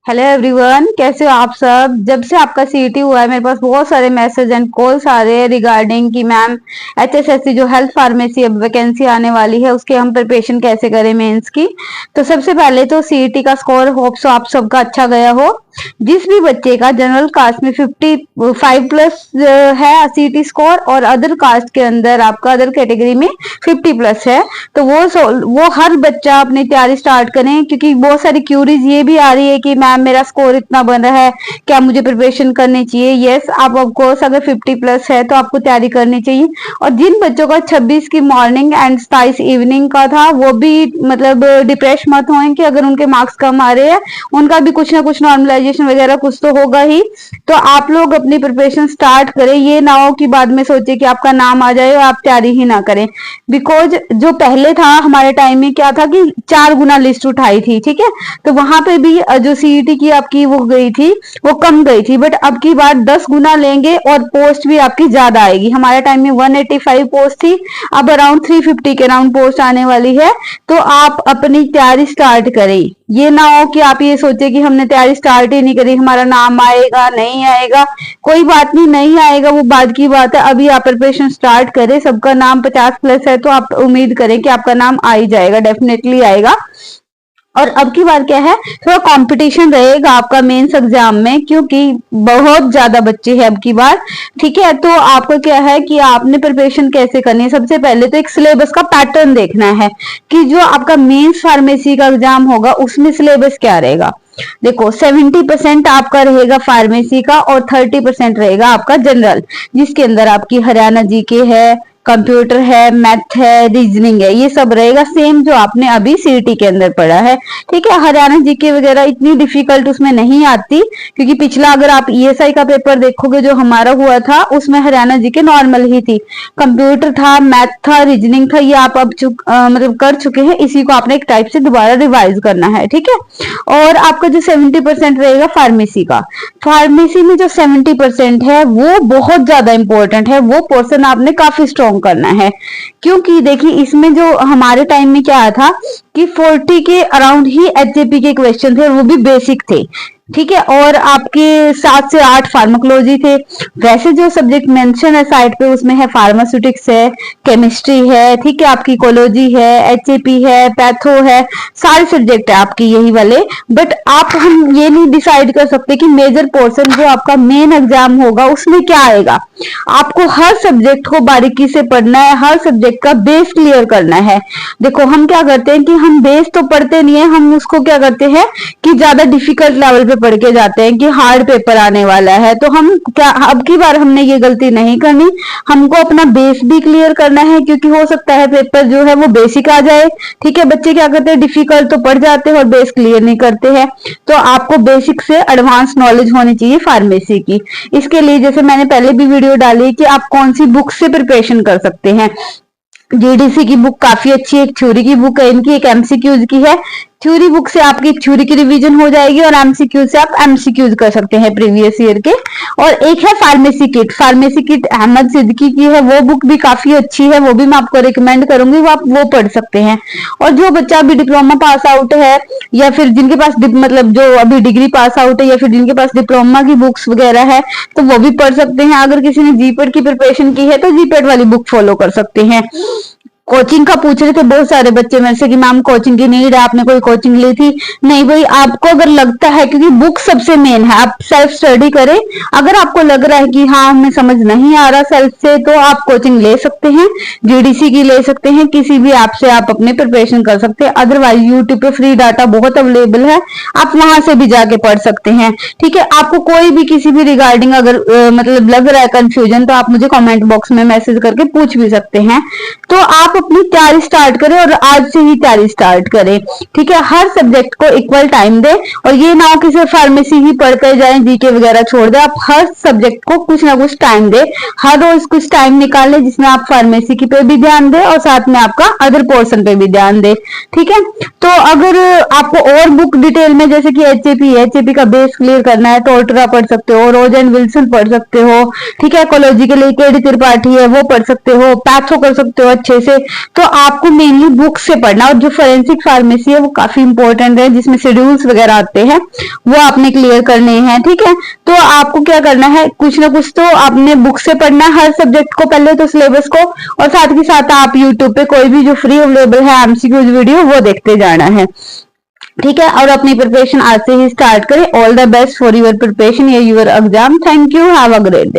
Hello everyone, कैसे हो आप सब। जब से आपका सीईटी हुआ है मेरे पास बहुत सारे मैसेज एंड कॉल्स आ रहे हैं रिगार्डिंग कि मैम एचएसएससी जो हेल्थ फार्मेसी अब वैकेंसी आने वाली है उसके हम प्रिपरेशन कैसे करें मेंस की। तो सबसे पहले तो सीईटी का स्कोर होप सो आप सबका अच्छा गया हो। जिस भी बच्चे का जनरल कास्ट में 55 प्लस है सीईटी स्कोर और अदर कास्ट के अंदर आपका अदर कैटेगरी में 50 प्लस है, तो वो हर बच्चा अपनी तैयारी स्टार्ट करें, क्योंकि बहुत सारी क्यूरीज ये भी आ रही है कि मैम मेरा स्कोर इतना बन रहा है, क्या मुझे प्रिपरेशन करनी चाहिए। यस, आप ऑफकोर्स अगर 50 प्लस है तो आपको तैयारी करनी चाहिए। और जिन बच्चों का 26 की मॉर्निंग एंड 27 इवनिंग का था वो भी मतलब डिप्रेस मत हों कि अगर उनके मार्क्स कम आ रहे हैं, उनका भी कुछ ना कुछ नॉर्मलाइजेशन वगैरह कुछ तो होगा ही। तो आप लोग अपनी प्रिपरेशन स्टार्ट करें, ये ना हो कि बाद में सोचे कि आपका नाम आ जाए और आप तैयारी ही ना करें। बिकॉज जो पहले था हमारे टाइम में क्या था कि 4 गुना लिस्ट उठाई थी, ठीक है, तो वहां पे भी जो सीईटी की आपकी वो गई थी वो कम गई थी, बट अब की बार 10 गुना लेंगे और पोस्ट भी आपकी ज्यादा आएगी। हमारे टाइम में 185 पोस्ट थी, अब अराउंड 350 के अराउंड पोस्ट आने वाली है। तो आप अपनी तैयारी स्टार्ट करें, ये ना हो कि आप ये सोचे कि हमने तैयारी स्टार्ट ही नहीं करी, हमारा नाम आएगा नहीं आएगा। कोई बात नहीं, नहीं आएगा वो बाद की बात है, अभी आप प्रिपरेशन स्टार्ट करें। सबका नाम 50 प्लस है तो आप उम्मीद करें कि आपका नाम आ ही जाएगा, डेफिनेटली आएगा। और अब की बार क्या है, थोड़ा कंपटीशन रहेगा आपका मेंस एग्जाम में, क्योंकि बहुत ज्यादा बच्चे हैं अब की बार, ठीक है। तो आपको क्या है कि आपने प्रिपरेशन कैसे करनी है, सबसे पहले तो एक सिलेबस का पैटर्न देखना है कि जो आपका मेंस फार्मेसी का एग्जाम होगा उसमें सिलेबस क्या रहेगा। देखो 70% आपका रहेगा फार्मेसी का और 30% रहेगा आपका जनरल, जिसके अंदर आपकी हरियाणा जीके है, कंप्यूटर है, मैथ है, रीजनिंग है, ये सब रहेगा सेम जो आपने अभी सीईटी के अंदर पढ़ा है, ठीक है। हरियाणा जीके वगैरह इतनी डिफिकल्ट उसमें नहीं आती, क्योंकि पिछला अगर आप ईएसआई का पेपर देखोगे जो हमारा हुआ था उसमें हरियाणा जीके नॉर्मल ही थी। कंप्यूटर था, मैथ था, रीजनिंग था, ये आप अब मतलब कर चुके हैं, इसी को आपने एक टाइप से दोबारा रिवाइज करना है, ठीक है। और आपका जो 70% रहेगा फार्मेसी का, फार्मेसी में जो 70% है वो बहुत ज्यादा इंपॉर्टेंट है, वो पोर्शन आपने काफी स्ट्रॉन्ग करना है। क्योंकि देखिए इसमें जो हमारे टाइम में क्या था कि 40 के अराउंड ही एचजेपी के क्वेश्चन थे, वो भी बेसिक थे, ठीक है। और आपके 7 से 8 फार्माकोलॉजी थे। वैसे जो सब्जेक्ट मेंशन है साइट पे उसमें है फार्मास्यूटिक्स है, केमिस्ट्री है, ठीक है, आपकी इकोलॉजी है, एचएपी है, पैथो है, सारे सब्जेक्ट है आपकी यही वाले। बट आप हम ये नहीं डिसाइड कर सकते कि मेजर पोर्शन जो आपका मेन एग्जाम होगा उसमें क्या आएगा। आपको हर सब्जेक्ट को बारीकी से पढ़ना है, हर सब्जेक्ट का बेस क्लियर करना है। देखो हम क्या करते हैं कि हम बेस तो पढ़ते नहीं है, हम उसको क्या करते हैं कि ज्यादा डिफिकल्ट लेवल पे पढ़ के जाते हैं कि हार्ड पेपर आने वाला है। तो हम क्या, अब की बार हमने ये गलती नहीं करनी, हमको अपना बेस भी क्लियर करना है, क्योंकि हो सकता है पेपर जो है वो बेसिक आ जाए, ठीक है। बच्चे क्या करते हैं डिफिकल्ट तो पढ़ जाते हैं और बेस क्लियर नहीं करते हैं। तो आपको बेसिक से एडवांस नॉलेज होनी चाहिए फार्मेसी की। इसके लिए जैसे मैंने पहले भी वीडियो डाली कि आप कौन सी बुक से प्रिपरेशन कर सकते हैं। जीडीसी की बुक काफी अच्छी है, एक थ्योरी की बुक है इनकी, एक एमसीक्यूज की है। थ्योरी बुक से आपकी थ्योरी की रिवीजन हो जाएगी और एमसीक्यूज से आप एमसीक्यूज कर सकते हैं प्रीवियस ईयर के। और एक है pharmacy kit, pharmacy kit Ahmed Siddiqui की है, वो बुक भी काफी अच्छी है, वो भी मैं आपको रिकमेंड करूंगी, वो आप वो पढ़ सकते हैं। और जो बच्चा अभी डिप्लोमा पास आउट है या फिर जिनके पास मतलब जो अभी डिग्री पास आउट है या फिर जिनके पास डिप्लोमा की बुक्स वगैरह है तो वो भी पढ़ सकते हैं। अगर किसी ने जीपेट की प्रिपरेशन की है तो जीपेट वाली बुक फॉलो कर सकते हैं। कोचिंग का पूछ रहे थे बहुत सारे बच्चे मेरे से कि मैम कोचिंग की नीड है, आपने कोई कोचिंग ली थी? नहीं भाई, आपको अगर लगता है, क्योंकि बुक सबसे मेन है, आप सेल्फ स्टडी करें। अगर आपको लग रहा है कि हाँ हमें समझ नहीं आ रहा सेल्फ से, तो आप कोचिंग ले सकते हैं, जीडीसी की ले सकते हैं, किसी भी ऐप से आप अपनी प्रिपरेशन कर सकते हैं। अदरवाइज यूट्यूब पे फ्री डाटा बहुत अवेलेबल है, आप वहां से भी जाके पढ़ सकते हैं, ठीक है। आपको कोई भी किसी भी रिगार्डिंग अगर मतलब लग रहा है कंफ्यूजन, तो आप मुझे कमेंट बॉक्स में मैसेज करके पूछ भी सकते हैं। तो आप अपनी तैयारी स्टार्ट करें और आज से ही तैयारी स्टार्ट करें, ठीक है। हर सब्जेक्ट को इक्वल टाइम दें और ये ना हो कि सिर्फ फार्मेसी ही पढ़ते जाएं, जीके वगैरह छोड़ दें। आप हर सब्जेक्ट को कुछ ना कुछ टाइम दें, हर रोज कुछ टाइम निकालें जिसमें आप फार्मेसी की पे भी ध्यान दें और साथ में आपका अदर पोर्शन पे भी ध्यान दें, ठीक है। तो अगर आपको और बुक डिटेल में जैसे कि एचएपी का बेस क्लियर करना है तो ओल्ट्रा पढ़ सकते हो, रोज एंड विल्सन पढ़ सकते हो, ठीक है। इकोलॉजी के लिए केडी त्रिपाठी है वो पढ़ सकते हो, पैथो कर सकते हो अच्छे से, तो आपको मेनली बुक से पढ़ना, और जो फोरेंसिक फार्मेसी है वो काफी इंपॉर्टेंट है, जिसमें शेड्यूल्स वगैरह आते हैं, वो आपने क्लियर करने हैं। ठीक है, तो आपको क्या करना है, कुछ ना कुछ तो आपने बुक से पढ़ना है हर सब्जेक्ट को, पहले तो सिलेबस को, और साथ के साथ आप यूट्यूब पे कोई भी जो फ्री अवेलेबल है एमसीक्यूज वीडियो वो देखते जाना है। ठीक है, और अपनी प्रिपरेशन आज से ही स्टार्ट करें। All the best for your preparation या your exam. Thank you, have a great day.